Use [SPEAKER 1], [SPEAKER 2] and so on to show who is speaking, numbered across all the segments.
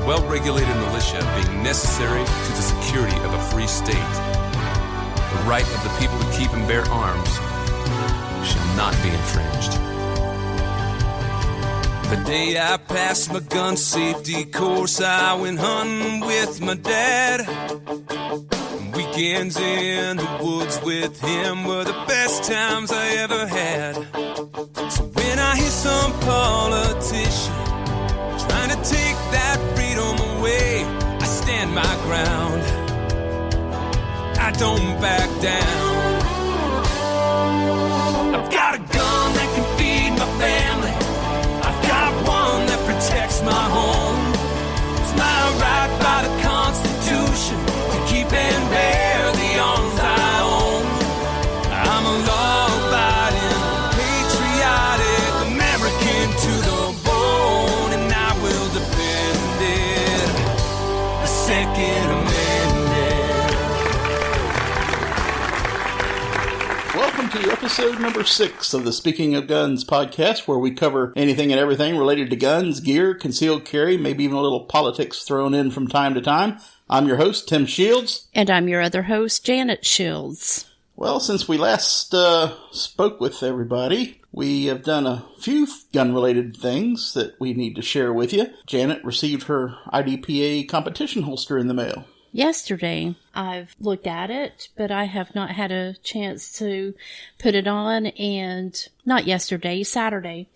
[SPEAKER 1] a well-regulated militia being necessary to the security of a free state. The right of the people to keep and bear arms shall not be infringed. The day I passed my gun safety course, I went hunting with my dad. Weekends in the woods with him were the best times I ever had. So when I hear some politician trying to take that freedom away, I stand my ground. I don't back down. I've got a gun that can feed my family. I've got one that protects my home. It's my right by the Constitution to keep and bear the arms I own. I'm a law-abiding, patriotic American to the bone, and I will defend it. The Second Amendment.
[SPEAKER 2] Welcome to episode number 6 of the Speaking of Guns podcast, where we cover anything and everything related to guns, gear, concealed carry, maybe even a little politics thrown in from time to time. I'm your host, Tim Shields.
[SPEAKER 3] And I'm your other host, Janet Shields.
[SPEAKER 2] Well, since we last spoke with everybody, we have done a few gun-related things that we need to share with you. Janet received her IDPA competition holster in the mail.
[SPEAKER 3] Yesterday, I've looked at it, but I have not had a chance to put it on, and not yesterday, Saturday.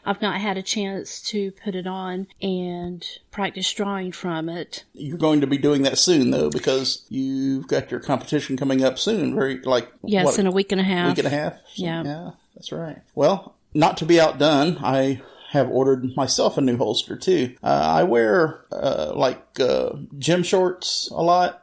[SPEAKER 3] I've not had a chance to put it on and practice drawing from it.
[SPEAKER 2] You're going to be doing that soon, though, because you've got your competition coming up soon.
[SPEAKER 3] Yes, in a week and a half.
[SPEAKER 2] Week and a half?
[SPEAKER 3] Yeah.
[SPEAKER 2] Yeah, that's right. Well, not to be outdone, I have ordered myself a new holster, too. I wear, gym shorts a lot.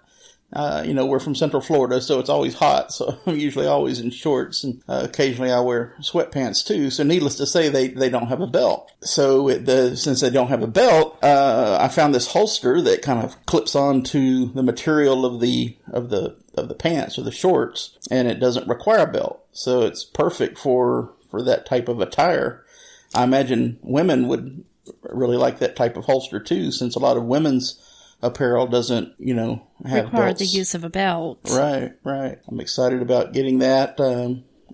[SPEAKER 2] We're from Central Florida, so it's always hot, so I'm usually always in shorts, and occasionally I wear sweatpants too, so needless to say, they don't have a belt. So since they don't have a belt, I found this holster that kind of clips onto the material of the pants or the shorts, and it doesn't require a belt, so it's perfect for that type of attire. I imagine women would really like that type of holster too, since a lot of women's apparel doesn't, have
[SPEAKER 3] require
[SPEAKER 2] belts.
[SPEAKER 3] the use of a belt.
[SPEAKER 2] Right. I'm excited about getting that.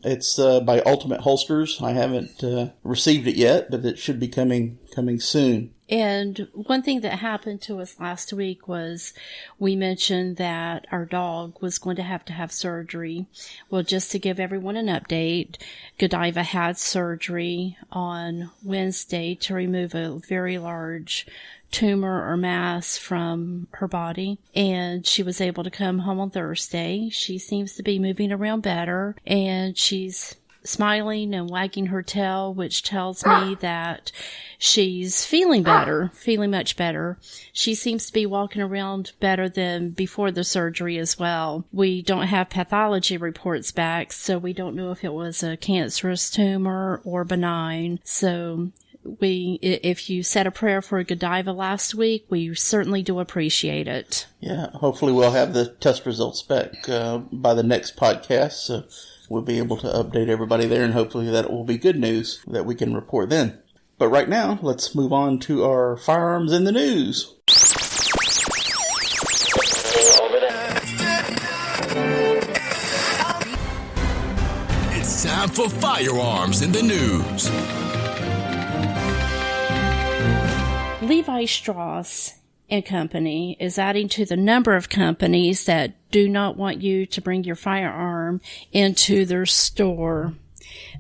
[SPEAKER 2] It's by Ultimate Holsters. I haven't received it yet, but it should be coming soon.
[SPEAKER 3] And one thing that happened to us last week was we mentioned that our dog was going to have surgery. Well, just to give everyone an update, Godiva had surgery on Wednesday to remove a very large tumor or mass from her body, and she was able to come home on Thursday. She seems to be moving around better, and she's smiling and wagging her tail, which tells me that she's feeling much better. She seems to be walking around better than before the surgery as well. We don't have pathology reports back, so we don't know if it was a cancerous tumor or benign. So if you said a prayer for Godiva last week, we certainly do appreciate it.
[SPEAKER 2] Yeah, hopefully we'll have the test results back by the next podcast, so we'll be able to update everybody there, and hopefully that will be good news that we can report then. But right now, let's move on to our firearms in the news.
[SPEAKER 4] It's time for firearms in the news.
[SPEAKER 3] Levi Strauss & Company is adding to the number of companies that do not want you to bring your firearm into their store.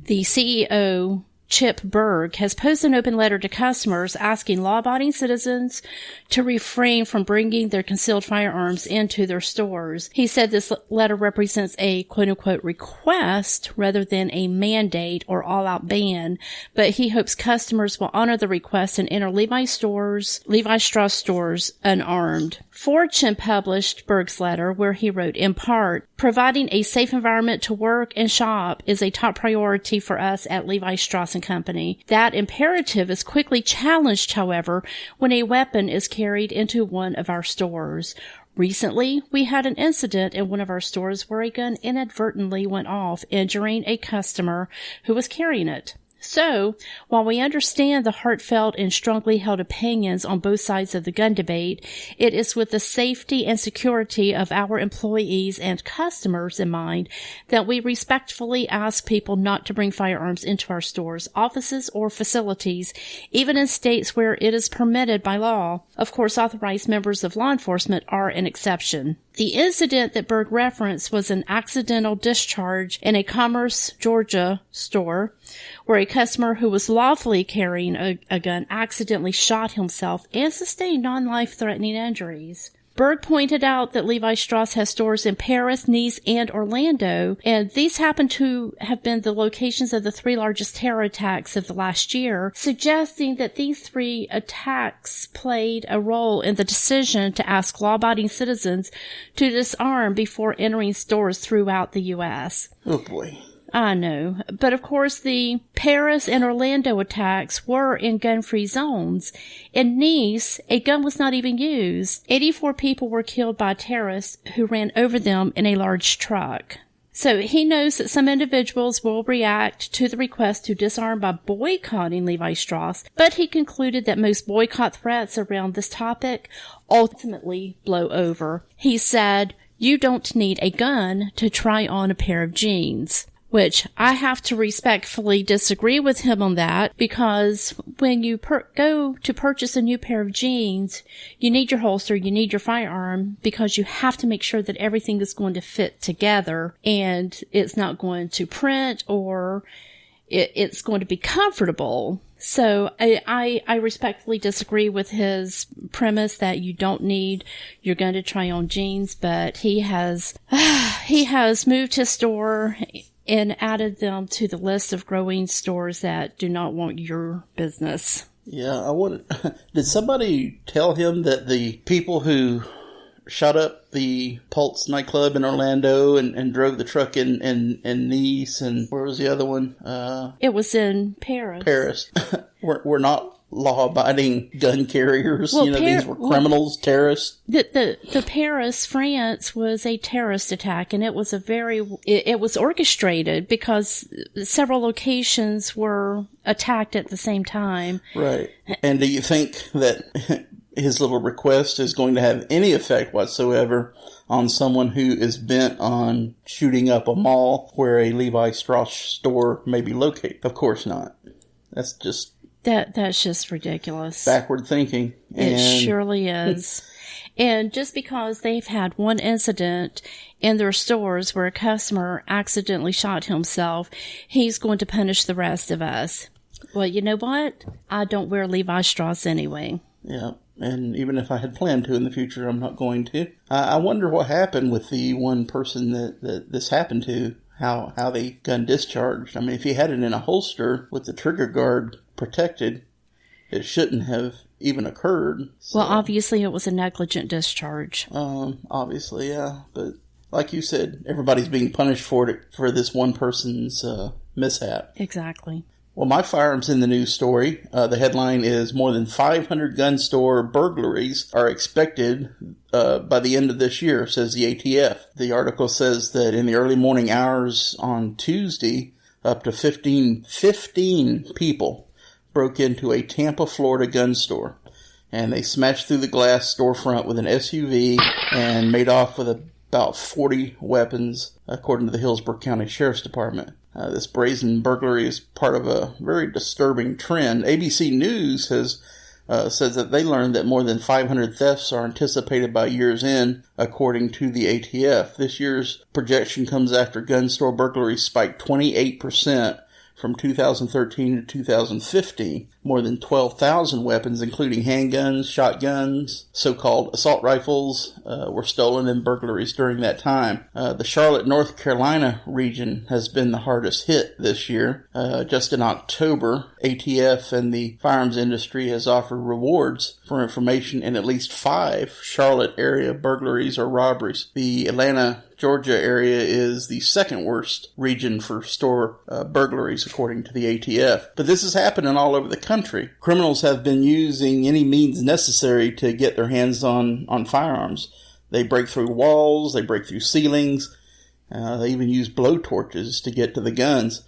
[SPEAKER 3] The CEO, Chip Berg, has posted an open letter to customers asking law-abiding citizens to refrain from bringing their concealed firearms into their stores. He said this letter represents a quote-unquote request rather than a mandate or all-out ban, but he hopes customers will honor the request and enter Levi Strauss stores unarmed. Fortune published Berg's letter where he wrote, in part, providing a safe environment to work and shop is a top priority for us at Levi Strauss & Company. That imperative is quickly challenged, however, when a weapon is carried into one of our stores. Recently, we had an incident in one of our stores where a gun inadvertently went off, injuring a customer who was carrying it. So, while we understand the heartfelt and strongly held opinions on both sides of the gun debate, it is with the safety and security of our employees and customers in mind that we respectfully ask people not to bring firearms into our stores, offices, or facilities, even in states where it is permitted by law. Of course, authorized members of law enforcement are an exception. The incident that Berg referenced was an accidental discharge in a Commerce, Georgia store where a customer who was lawfully carrying a gun accidentally shot himself and sustained non-life-threatening injuries. Berg pointed out that Levi Strauss has stores in Paris, Nice, and Orlando, and these happen to have been the locations of the 3 largest terror attacks of the last year, suggesting that these 3 attacks played a role in the decision to ask law-abiding citizens to disarm before entering stores throughout the U.S.
[SPEAKER 2] Oh boy.
[SPEAKER 3] I know. But of course, the Paris and Orlando attacks were in gun-free zones. In Nice, a gun was not even used. 84 people were killed by terrorists who ran over them in a large truck. So he knows that some individuals will react to the request to disarm by boycotting Levi Strauss, but he concluded that most boycott threats around this topic ultimately blow over. He said, "You don't need a gun to try on a pair of jeans." Which I have to respectfully disagree with him on that, because when you go to purchase a new pair of jeans, you need your holster, you need your firearm, because you have to make sure that everything is going to fit together and it's not going to print or it's going to be comfortable. So I respectfully disagree with his premise that you don't need your gun to try on jeans, but he has moved his store and added them to the list of growing stores that do not want your business.
[SPEAKER 2] Yeah, did somebody tell him that the people who shot up the Pulse nightclub in Orlando and drove the truck in Nice, and where was the other one?
[SPEAKER 3] It was in Paris.
[SPEAKER 2] Paris. We're not law-abiding gun carriers.
[SPEAKER 3] Well,
[SPEAKER 2] These were criminals, terrorists.
[SPEAKER 3] The Paris, France was a terrorist attack, and it was it was orchestrated because several locations were attacked at the same time.
[SPEAKER 2] Right. And do you think that his little request is going to have any effect whatsoever on someone who is bent on shooting up a mall where a Levi Strauss store may be located? Of course not. That's just
[SPEAKER 3] ridiculous.
[SPEAKER 2] Backward thinking.
[SPEAKER 3] It surely is. And just because they've had one incident in their stores where a customer accidentally shot himself, he's going to punish the rest of us. Well, you know what? I don't wear Levi Strauss anyway.
[SPEAKER 2] Yeah. And even if I had planned to in the future, I'm not going to. I wonder what happened with the one person that this happened to, how the gun discharged. I mean, if he had it in a holster with the trigger guard protected, it shouldn't have even occurred. So,
[SPEAKER 3] well, obviously it was a negligent discharge.
[SPEAKER 2] Obviously, yeah. But like you said, everybody's being punished for this one person's mishap.
[SPEAKER 3] Exactly.
[SPEAKER 2] Well, my firearms in the news story, the headline is more than 500 gun store burglaries are expected by the end of this year, says the ATF. The article says that in the early morning hours on Tuesday, up to 15 people broke into a Tampa, Florida gun store. And they smashed through the glass storefront with an SUV and made off with about 40 weapons, according to the Hillsborough County Sheriff's Department. This brazen burglary is part of a very disturbing trend. ABC News says that they learned that more than 500 thefts are anticipated by year's end, according to the ATF. This year's projection comes after gun store burglaries spiked 28% from 2013 to 2015. More than 12,000 weapons, including handguns, shotguns, so-called assault rifles, were stolen in burglaries during that time. The Charlotte, North Carolina region has been the hardest hit this year. Just in October, ATF and the firearms industry has offered rewards for information in at least 5 Charlotte area burglaries or robberies. The Atlanta, Georgia area is the second worst region for store burglaries, according to the ATF. But this is happening all over the country. Criminals have been using any means necessary to get their hands on firearms. They break through walls, they break through ceilings, they even use blowtorches to get to the guns.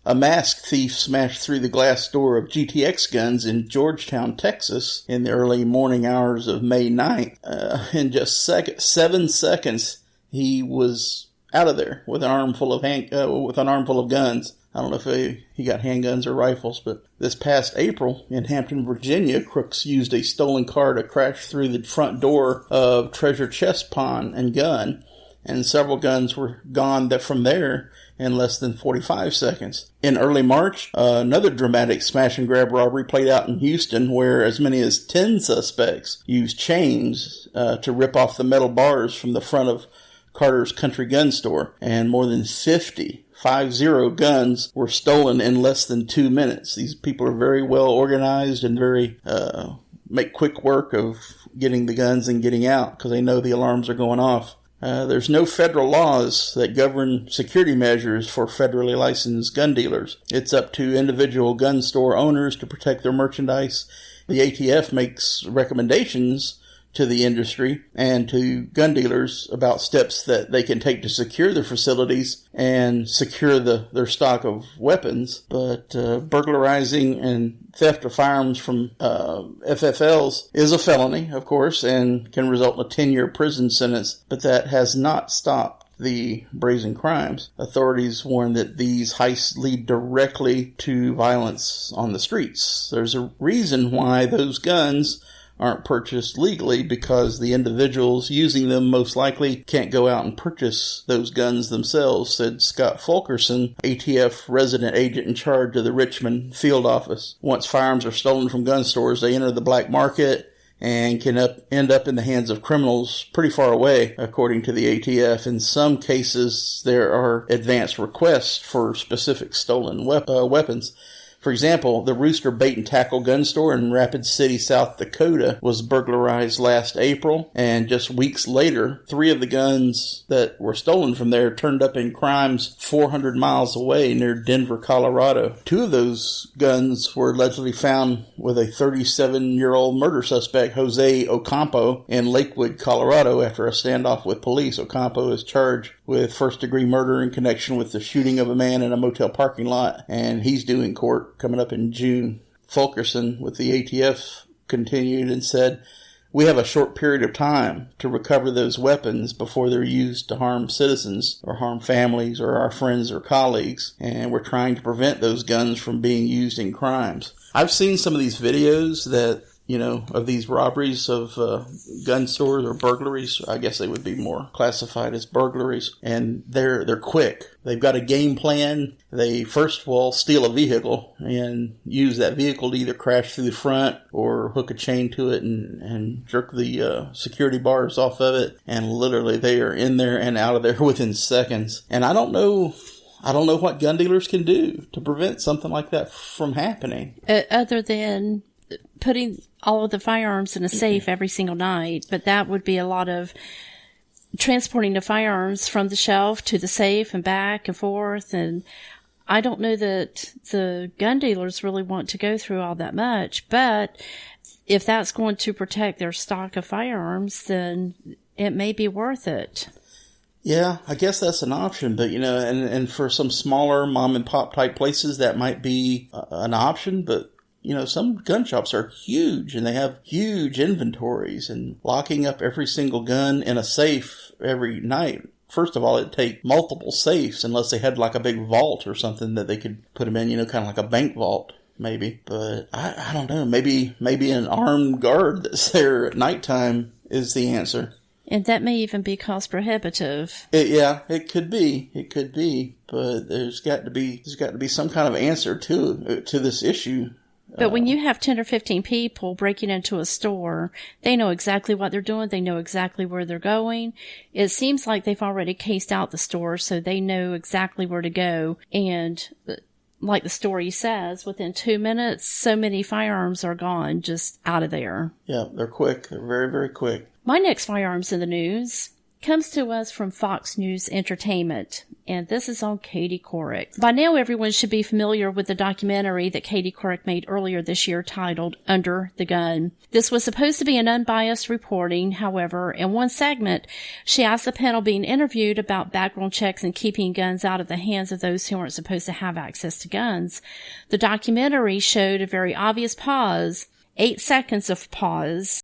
[SPEAKER 2] A masked thief smashed through the glass door of GTX Guns in Georgetown, Texas in the early morning hours of May 9th. In just 7 seconds, he was out of there with an armful of guns. I don't know if he got handguns or rifles, but this past April in Hampton, Virginia, crooks used a stolen car to crash through the front door of Treasure Chest Pawn and Gun, and several guns were gone from there in less than 45 seconds. In early March, another dramatic smash and grab robbery played out in Houston, where as many as 10 suspects used chains to rip off the metal bars from the front of Carter's Country Gun Store, and more than 50 guns were stolen in less than 2 minutes. These people are very well organized and very make quick work of getting the guns and getting out because they know the alarms are going off. There's no federal laws that govern security measures for federally licensed gun dealers. It's up to individual gun store owners to protect their merchandise. The ATF makes recommendations to the industry and to gun dealers about steps that they can take to secure their facilities and secure their stock of weapons. But burglarizing and theft of firearms from FFLs is a felony, of course, and can result in a 10-year prison sentence. But that has not stopped the brazen crimes. Authorities warn that these heists lead directly to violence on the streets. There's a reason why those guns aren't purchased legally, because the individuals using them most likely can't go out and purchase those guns themselves, said Scott Fulkerson, ATF resident agent in charge of the Richmond field office. Once firearms are stolen from gun stores, they enter the black market and can end up in the hands of criminals pretty far away, according to the ATF. In some cases, there are advanced requests for specific stolen weapons. For example, the Rooster Bait and Tackle gun store in Rapid City, South Dakota was burglarized last April, and just weeks later, 3 of the guns that were stolen from there turned up in crimes 400 miles away near Denver, Colorado. 2 of those guns were allegedly found with a 37-year-old murder suspect, Jose Ocampo, in Lakewood, Colorado, after a standoff with police. Ocampo is charged with first-degree murder in connection with the shooting of a man in a motel parking lot, and he's due in court coming up in June. Fulkerson with the ATF continued and said, "We have a short period of time to recover those weapons before they're used to harm citizens or harm families or our friends or colleagues, and we're trying to prevent those guns from being used in crimes." I've seen some of these videos that, of these robberies of gun stores or burglaries. I guess they would be more classified as burglaries. And they're quick. They've got a game plan. They first of all steal a vehicle and use that vehicle to either crash through the front or hook a chain to it and jerk the security bars off of it. And literally they are in there and out of there within seconds. And I don't know what gun dealers can do to prevent something like that from happening.
[SPEAKER 3] Other than putting all of the firearms in a safe every single night, but that would be a lot of transporting the firearms from the shelf to the safe and back and forth. And I don't know that the gun dealers really want to go through all that much, but if that's going to protect their stock of firearms, then it may be worth it.
[SPEAKER 2] Yeah, I guess that's an option, but and for some smaller mom and pop type places, that might be an option, but some gun shops are huge and they have huge inventories, and locking up every single gun in a safe every night. First of all, it'd take multiple safes unless they had like a big vault or something that they could put them in, kind of like a bank vault, maybe. But I don't know. Maybe an armed guard that's there at nighttime is the answer.
[SPEAKER 3] And that may even be cost prohibitive.
[SPEAKER 2] It could be. But there's got to be some kind of answer to this issue.
[SPEAKER 3] But when you have 10 or 15 people breaking into a store, they know exactly what they're doing. They know exactly where they're going. It seems like they've already cased out the store, so they know exactly where to go. And like the story says, within 2 minutes, so many firearms are gone, just out of there.
[SPEAKER 2] Yeah, they're quick. They're very, very quick.
[SPEAKER 3] My next firearms in the news comes to us from Fox News Entertainment, and this is on Katie Couric. By now, everyone should be familiar with the documentary that Katie Couric made earlier this year titled Under the Gun. This was supposed to be an unbiased reporting. However, in one segment, she asked the panel being interviewed about background checks and keeping guns out of the hands of those who aren't supposed to have access to guns. The documentary showed a very obvious pause, 8 seconds of pause,